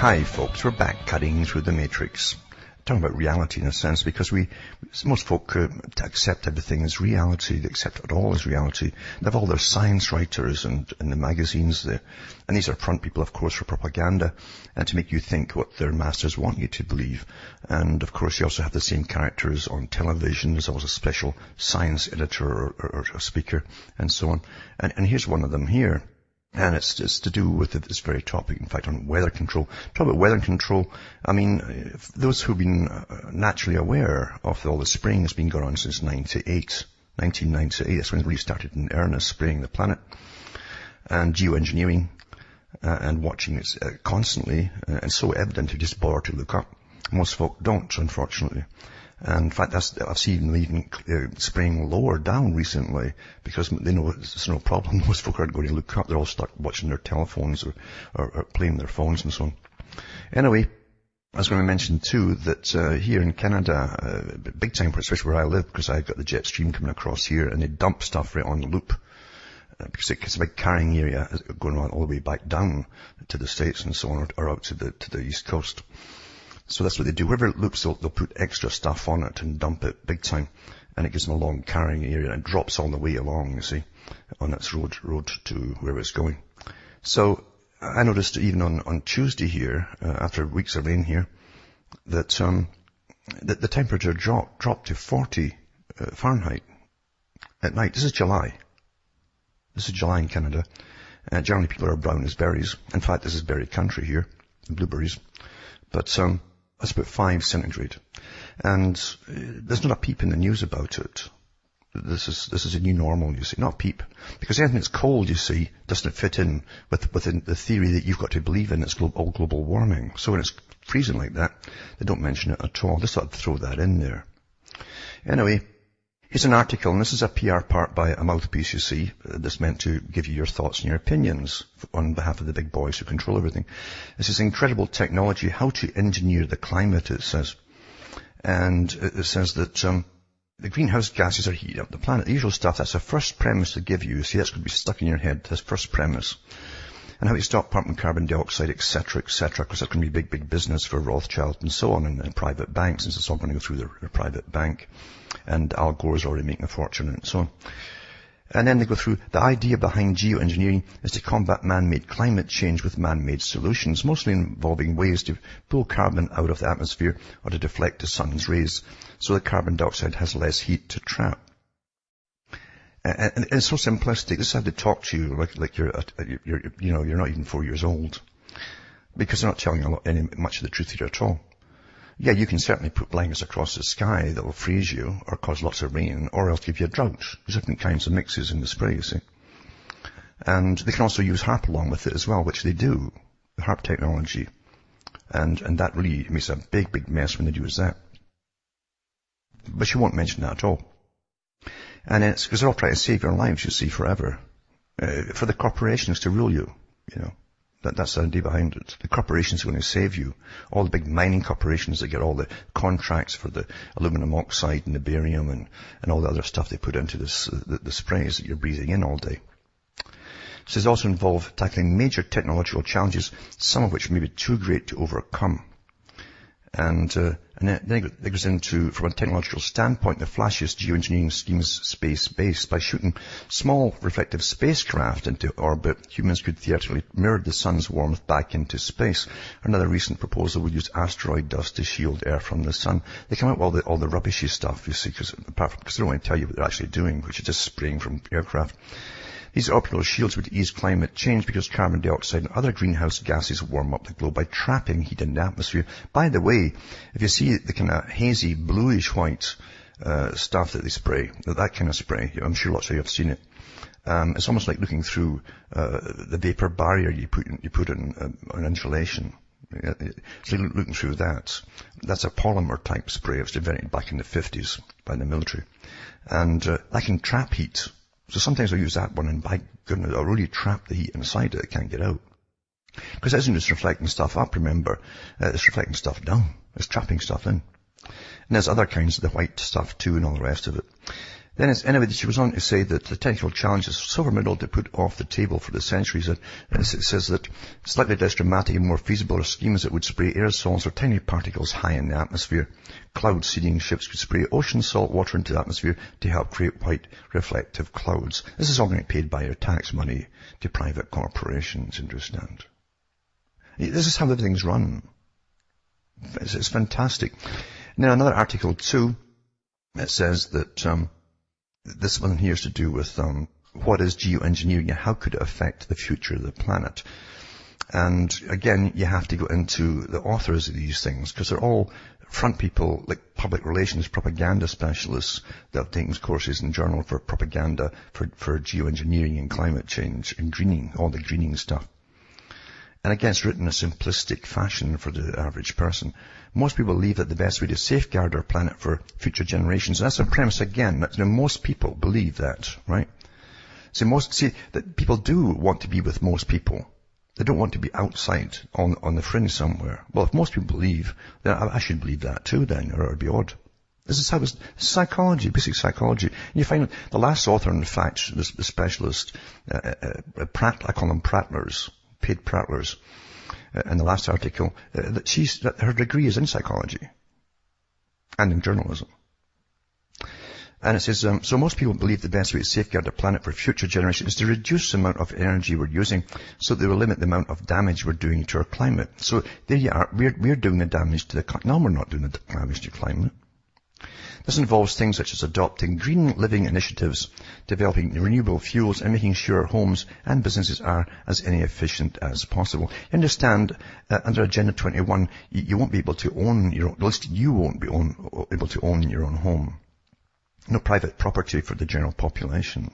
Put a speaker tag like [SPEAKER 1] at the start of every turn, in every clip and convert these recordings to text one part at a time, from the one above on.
[SPEAKER 1] Hi folks, we're back cutting through the matrix. Talking about reality in a sense, because most folk accept everything as reality. They accept it all as reality. They have all their science writers and the magazines there. And these are front people, of course, for propaganda and to make you think what their masters want you to believe. And of course, you also have the same characters on television. There's always a special science editor or a speaker and so on. And here's one of them here. And it's to do with this very topic, in fact, on weather control. Talk about weather control. I mean, those who've been naturally aware of all the spraying that's been going on since 1998, that's when it really started in earnest, spraying the planet, and geoengineering, and watching it constantly, and so evident you just bother to look up. Most folk don't, unfortunately. And in fact, I've seen them even spraying lower down recently because they know it's no problem. Most folk aren't going to look up. They're all stuck watching their telephones or playing their phones and so on. Anyway, I was going to mention too that here in Canada, big time, especially where I live, because I've got the jet stream coming across here, and they dump stuff right on the loop. Because it's a big carrying area going all the way back down to the States and so on, or out to the East Coast. So that's what they do. Wherever it loops, they'll put extra stuff on it and dump it big time. And it gives them a long carrying area, and it drops all the way along, you see, on its road to wherever it's going. So I noticed even on Tuesday here, after weeks of rain here, that the temperature dropped to 40 Fahrenheit at night. This is July. This is July in Canada. Generally people are brown as berries. In fact, this is berry country here, blueberries. But that's about 5 centigrade. And there's not a peep in the news about it. This is a new normal, you see. Not a peep. Because anything that's cold, you see, doesn't fit in within the theory that you've got to believe in. It's all global warming. So when it's freezing like that, they don't mention it at all. Just thought I'd throw that in there. Anyway, here's an article, and this is a PR part by a mouthpiece, you see, that's meant to give you your thoughts and your opinions on behalf of the big boys who control everything. This is incredible technology, how to engineer the climate, it says. And it says that the greenhouse gases are heating up the planet. The usual stuff, that's the first premise to give you. See, that's going to be stuck in your head, that's first premise. And how you stop pumping carbon dioxide, etc., etc., because that's going to be big business for Rothschild and so on, and private banks, since it's all going to go through their private bank. And Al Gore's already making a fortune and so on. And then they go through, the idea behind geoengineering is to combat man-made climate change with man-made solutions, mostly involving ways to pull carbon out of the atmosphere or to deflect the sun's rays, so that carbon dioxide has less heat to trap. And it's so simplistic. This is how they talk to you like you're not even 4 years old. Because they're not telling you much of the truth here at all. Yeah, you can certainly put blankets across the sky that will freeze you or cause lots of rain or else give you a drought. There's different kinds of mixes in the spray, you see. And they can also use HAARP along with it as well, which they do, the HAARP technology. And that really makes a big mess when they use that. But you won't mention that at all. And it's because they're all trying to save your lives, you see, forever. For the corporations to rule you, you know. That's the idea behind it. The corporations are going to save you. All the big mining corporations that get all the contracts for the aluminum oxide and the barium and all the other stuff they put into the sprays that you're breathing in all day. This has also involved tackling major technological challenges, some of which may be too great to overcome. And then it goes into, from a technological standpoint, the flashiest geoengineering schemes space-based. By shooting small reflective spacecraft into orbit, humans could theoretically mirror the sun's warmth back into space. Another recent proposal would use asteroid dust to shield Earth from the sun. They come out with all the rubbishy stuff, you see, because they don't want to tell you what they're actually doing, which is just spraying from aircraft. These optical shields would ease climate change because carbon dioxide and other greenhouse gases warm up the globe by trapping heat in the atmosphere. By the way, if you see the kind of hazy, bluish white stuff that they spray, that kind of spray, I'm sure lots of you have seen it. It's almost like looking through the vapor barrier you put in on insulation. So looking through that. That's a polymer type spray. It was invented back in the 50s by the military. And that can trap heat. So sometimes I use that one, and by goodness, I'll really trap the heat inside it. It can't get out. Because it isn't just reflecting stuff up, remember. It's reflecting stuff down. It's trapping stuff in. And there's other kinds of the white stuff too and all the rest of it. Anyway, she was on to say that the technical challenge is so formidable to put off the table for the centuries. It says that slightly less dramatic and more feasible are schemes that would spray aerosols or tiny particles high in the atmosphere. Cloud seeding ships could spray ocean salt water into the atmosphere to help create white reflective clouds. This is all going to be paid by your tax money to private corporations, understand? This is how everything's run. It's fantastic. Now another article too, it says that this one here is to do with what is geoengineering and how could it affect the future of the planet. And again, you have to go into the authors of these things because they're all front people, like public relations, propaganda specialists that have taken courses in journal for propaganda, for geoengineering and climate change and greening, all the greening stuff. And again, it's written in a simplistic fashion for the average person. Most people believe that the best way to safeguard our planet for future generations, and that's a premise again, that most people believe that, right? That people do want to be with most people. They don't want to be outside on the fringe somewhere. Well, if most people believe, then I should believe that too then, or it would be odd. This is how it's psychology, basic psychology. And you find the last author, in fact, the specialist, I call them prattlers, paid prattlers, in the last article, that her degree is in psychology and in journalism. And it says, so most people believe the best way to safeguard the planet for future generations is to reduce the amount of energy we're using so they will limit the amount of damage we're doing to our climate. So there you are, we're doing the damage to the climate. No, we're not doing the damage to climate. This involves things such as adopting green living initiatives, developing renewable fuels, and making sure homes and businesses are as energy efficient as possible. You understand, under Agenda 21, you won't be able to own your own, at least you won't be able to own your own home. No private property for the general population.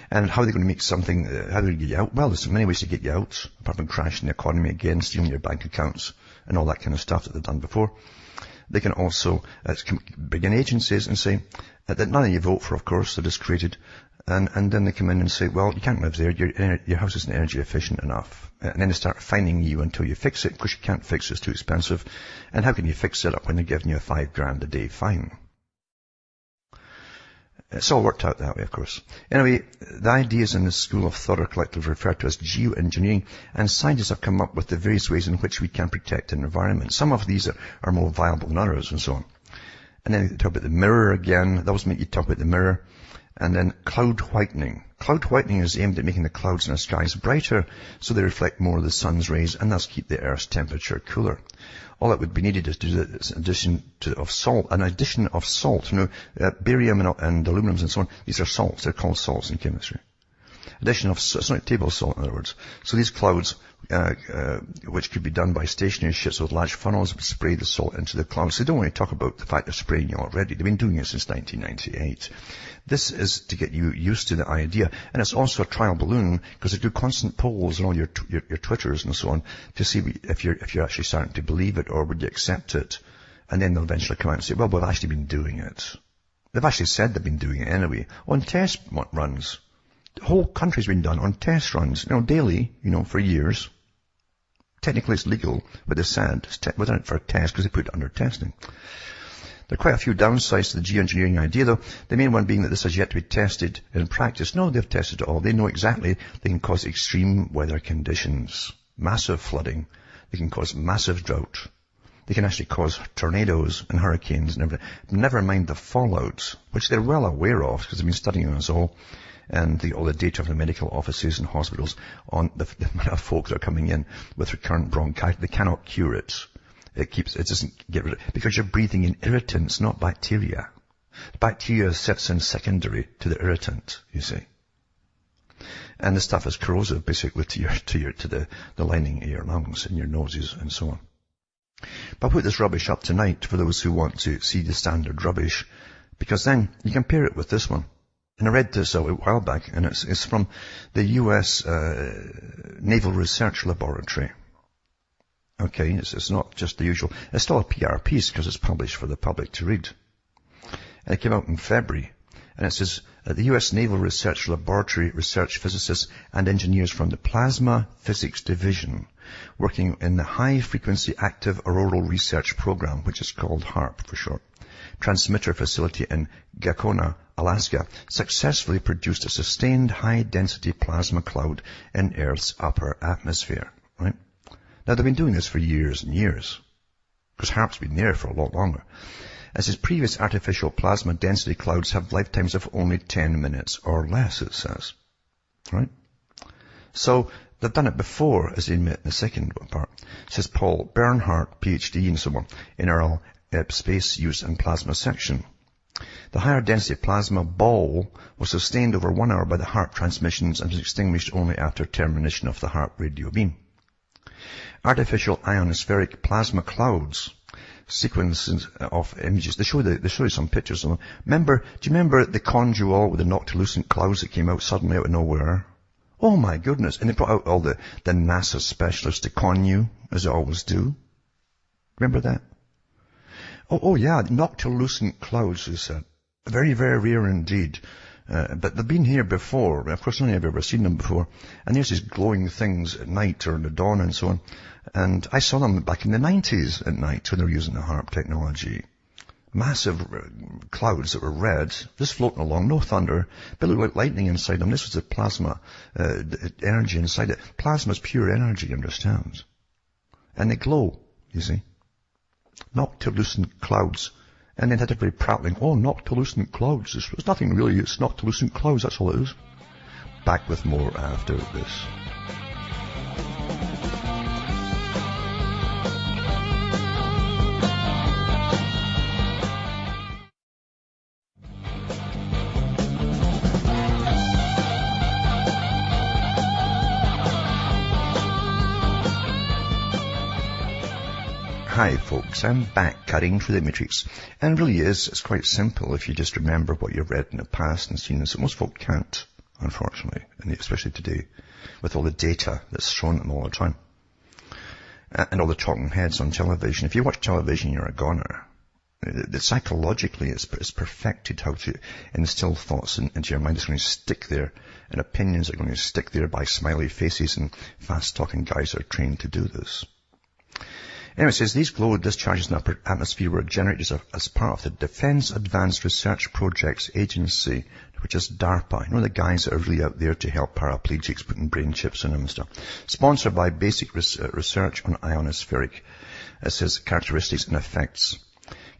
[SPEAKER 1] And how are they going to make something, how are they going to get you out? Well, there's many ways to get you out, apart from crashing the economy again, stealing your bank accounts, and all that kind of stuff that they've done before. They can also begin agencies and say that none of you vote for, of course, that is created. And then they come in and say, well, you can't live there. Your house isn't energy efficient enough. And then they start fining you until you fix it, because you can't fix it, it's too expensive. And how can you fix it up when they're giving you a $5,000 a day fine? It's all worked out that way, of course. Anyway, the ideas in this school of thought are collectively referred to as geoengineering, and scientists have come up with the various ways in which we can protect the environment. Some of these are more viable than others, and so on. And then they talk about the mirror again. That was make you talk about the mirror. And then cloud whitening. Cloud whitening is aimed at making the clouds in the skies brighter so they reflect more of the sun's rays and thus keep the Earth's temperature cooler. All that would be needed is to do this addition of salt. Barium and aluminum and so on. These are salts. They're called salts in chemistry. Addition of, it's not table salt in other words. So these clouds, which could be done by stationary ships with large funnels, would spray the salt into the clouds. They don't want to talk about the fact they're spraying you already. They've been doing it since 1998. This is to get you used to the idea. And it's also a trial balloon, because they do constant polls on all your Twitters and so on to see if you're actually starting to believe it or would you accept it. And then they'll eventually come out and say, well, we've actually been doing it. They've actually said they've been doing it anyway. On test runs. The whole country's been done on test runs, daily, for years. Technically it's legal, but they said we've done it for a test because they put it under testing. There are quite a few downsides to the geoengineering idea, though. The main one being that this has yet to be tested in practice. No, they've tested it all. They know exactly they can cause extreme weather conditions, massive flooding. They can cause massive drought. They can actually cause tornadoes and hurricanes and everything. Never mind the fallout, which they're well aware of because they've been studying us all. And all the data from the medical offices and hospitals on the amount of folk that are coming in with recurrent bronchitis. They cannot cure it. It doesn't get rid of it, because you're breathing in irritants, not bacteria. The bacteria sets in secondary to the irritant, you see. And the stuff is corrosive, basically, to the lining of your lungs and your noses and so on. But I'll put this rubbish up tonight for those who want to see the standard rubbish, because then you compare it with this one. And I read this a while back, and it's from the U.S. Naval Research Laboratory. Okay, it's not just the usual. It's still a PR piece because it's published for the public to read. And it came out in February. And it says, the U.S. Naval Research Laboratory research physicists and engineers from the Plasma Physics Division working in the High Frequency Active Auroral Research Program, which is called HAARP for short, transmitter facility in Gacona, Alaska, successfully produced a sustained high-density plasma cloud in Earth's upper atmosphere. Right? Now, they've been doing this for years and years, because HAARP's been there for a lot longer. As his previous artificial plasma density clouds have lifetimes of only 10 minutes or less, it says. Right? So, they've done it before, as they admit in the second part. Says Paul Bernhardt, PhD and so on, in our space use and plasma section. The higher density plasma ball was sustained over 1 hour by the HAARP transmissions and was extinguished only after termination of the HAARP radio beam. Artificial ionospheric plasma clouds, sequences of images. They show you some pictures of them. Do you remember the conjure with the noctilucent clouds that came out suddenly out of nowhere? Oh my goodness. And they brought out all the NASA specialists to con you, as they always do. Remember that? Oh yeah, noctilucent clouds, they said. Very, very rare indeed. But they've been here before. Of course, none of you have ever seen them before. And there's these glowing things at night or in the dawn and so on. And I saw them back in the 90s at night when they were using the HAARP technology. Massive clouds that were red, just floating along, no thunder, but it looked like lightning inside them. This was the plasma energy inside it. Plasma's pure energy, understand? And they glow, you see. Noctilucent clouds. And then had everybody prattling, oh, noctilucent clouds. It's nothing really, it's noctilucent clouds, that's all it is. Back with more after this. Hi folks, I'm back cutting through the matrix. And it really is, it's quite simple if you just remember what you've read in the past and seen. So most folk can't, unfortunately, and especially today, with all the data that's thrown at them all the time. And all the talking heads on television. If you watch television, you're a goner. Psychologically, it's perfected how to instill thoughts into your mind. It's going to stick there, and opinions are going to stick there by smiley faces, and fast-talking guys are trained to do this. Anyway, it says these glow discharges in the upper atmosphere were generated as part of the Defense Advanced Research Projects Agency, which is DARPA. You know, the guys that are really out there to help paraplegics, putting brain chips in them and stuff. Sponsored by Basic Research on Ionospheric. It says characteristics and effects.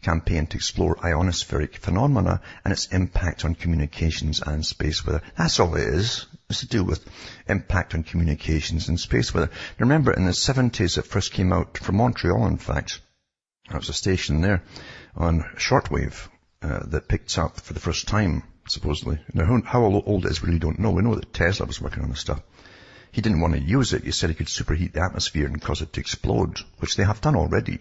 [SPEAKER 1] Campaign to explore ionospheric phenomena and its impact on communications and space weather. That's all it is. It's to do with impact on communications and space weather. Remember, in the 70s, it first came out from Montreal, in fact. There was a station there on shortwave that picked up for the first time, supposedly. Now, how old it is, we really don't know. We know that Tesla was working on this stuff. He didn't want to use it. He said he could superheat the atmosphere and cause it to explode, which they have done already.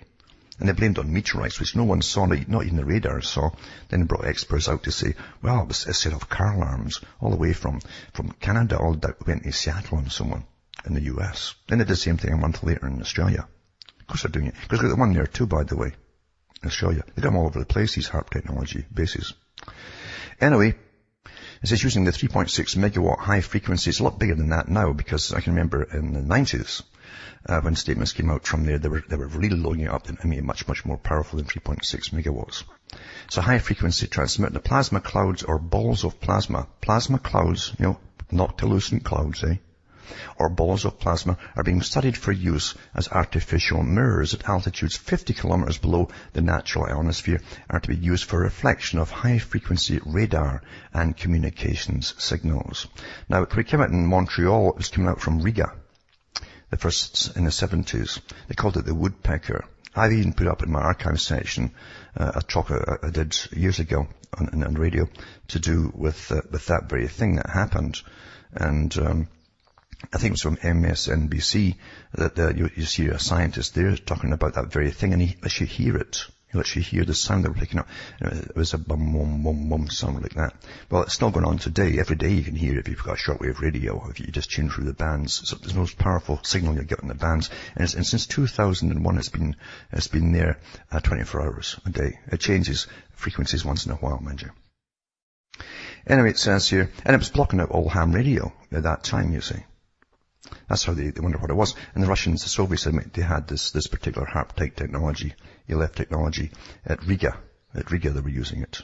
[SPEAKER 1] And they blamed on meteorites, which no one saw, not even the radar saw. Then they brought experts out to say, well, it was a set of car alarms all the way from Canada all that went to Seattle and so on in the US. Then they did the same thing a month later in Australia. Of course they're doing it. Because they've got one there too, by the way, in Australia. They've got them all over the place, these HAARP technology bases. Anyway, it says using the 3.6 megawatt high frequency. It's a lot bigger than that now, because I can remember in the 90s, when statements came out from there, they were really loading it up and made it much, much more powerful than 3.6 megawatts. So high frequency transmit the plasma clouds or balls of plasma. Plasma clouds, noctilucent clouds, or balls of plasma are being studied for use as artificial mirrors at altitudes 50 kilometers below the natural ionosphere, are to be used for reflection of high frequency radar and communications signals. Now, when it came out in Montreal, it was coming out from Riga. The first in the 70s. They called it the woodpecker. I've even put up in my archive section a talk I did years ago on radio to do with that very thing that happened. And I think it was from MSNBC that you see a scientist there talking about that very thing, and he lets you hear it. You actually hear the sound they were picking up. It was a bum, bum, bum, bum sound like that. Well, it's still going on today. Every day you can hear it if you've got a shortwave radio, if you just tune through the bands. So it's the most powerful signal you get on the bands. And since 2001, it's been there 24 hours a day. It changes frequencies once in a while, mind you. Anyway, it says here, and it was blocking out all ham radio at that time, you see. That's how they wonder what it was. And the Russians, the Soviets, they had this particular HAARP type technology, ELF technology at Riga. At Riga they were using it.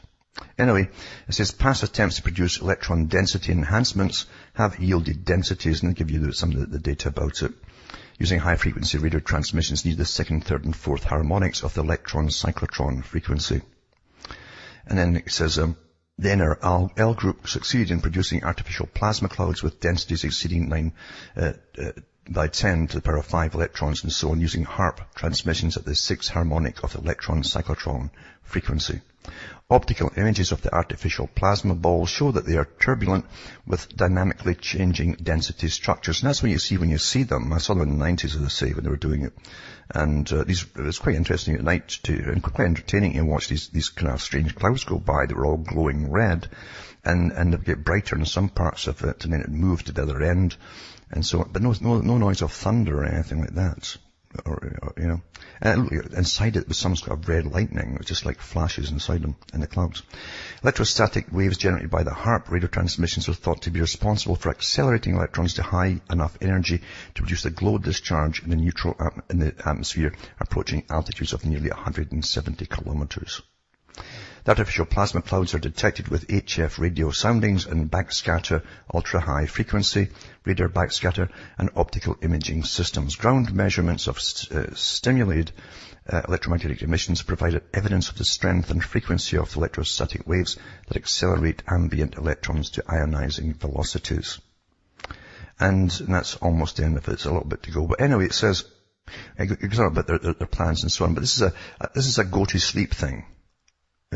[SPEAKER 1] Anyway, it says past attempts to produce electron density enhancements have yielded densities, and they give you some of the data about it. Using high-frequency radio transmissions need the second, third, and fourth harmonics of the electron cyclotron frequency. And then it says, the NRL group succeeded in producing artificial plasma clouds with densities exceeding 9 by 10 to the power of 5 electrons and so on, using HAARP transmissions at the 6th harmonic of the electron cyclotron frequency. Optical images of the artificial plasma balls show that they are turbulent with dynamically changing density structures. And that's what you see when you see them. I saw them in the 90s, as I say, when they were doing it. And it was quite interesting at night, and quite entertaining to watch these kind of strange clouds go by that were all glowing red. And they would get brighter in some parts of it, and then it moved to the other end, and so on. But no noise of thunder or anything like that. You know. And inside it was some sort of red lightning. It was just like flashes inside them in the clouds. Electrostatic waves generated by the HAARP radio transmissions are thought to be responsible for accelerating electrons to high enough energy to produce a glow discharge in the atmosphere approaching altitudes of nearly 170 kilometers. The artificial plasma clouds are detected with HF radio soundings and backscatter, ultra-high frequency, radar backscatter, and optical imaging systems. Ground measurements of stimulated electromagnetic emissions provided evidence of the strength and frequency of the electrostatic waves that accelerate ambient electrons to ionizing velocities. And that's almost the end of it. It's a little bit to go. But anyway, it says, it goes on about their plans and so on. But this is a go-to-sleep thing.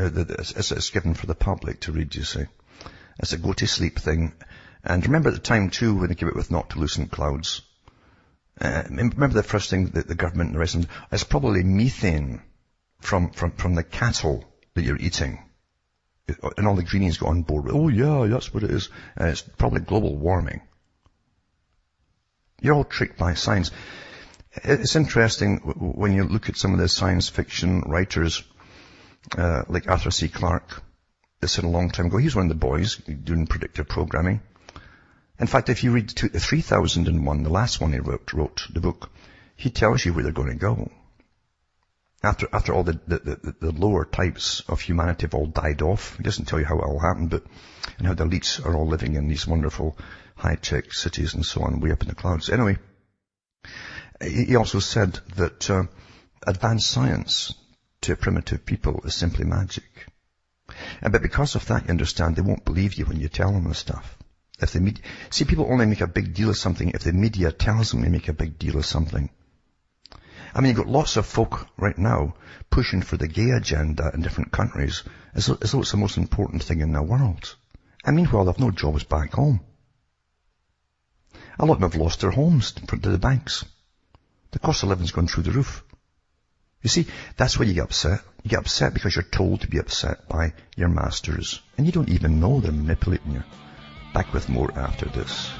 [SPEAKER 1] It's given for the public to read, you see. It's a go-to-sleep thing. And remember at the time, too, when they came out with noctilucent clouds, remember the first thing that the government and the rest of them, it's probably methane from the cattle that you're eating. And all the greenies got on board with, oh yeah, that's what it is. It's probably global warming. You're all tricked by science. It's interesting when you look at some of the science fiction writers, like Arthur C. Clarke. They said a long time ago, he was one of the boys doing predictive programming. In fact, if you read 3001, the last one he wrote the book, he tells you where they're going to go. After all the lower types of humanity have all died off, he doesn't tell you how it all happened, but, and how the elites are all living in these wonderful high-tech cities and so on, way up in the clouds. Anyway, he also said that advanced science to primitive people is simply magic. But because of that, you understand, they won't believe you when you tell them this stuff. See, people only make a big deal of something if the media tells them they make a big deal of something. I mean, you've got lots of folk right now pushing for the gay agenda in different countries as though it's the most important thing in the world. And meanwhile, they've no jobs back home. A lot of them have lost their homes to the banks. The cost of living's gone through the roof. You see, that's why you get upset. You get upset because you're told to be upset by your masters. And you don't even know they're manipulating you. Back with more after this.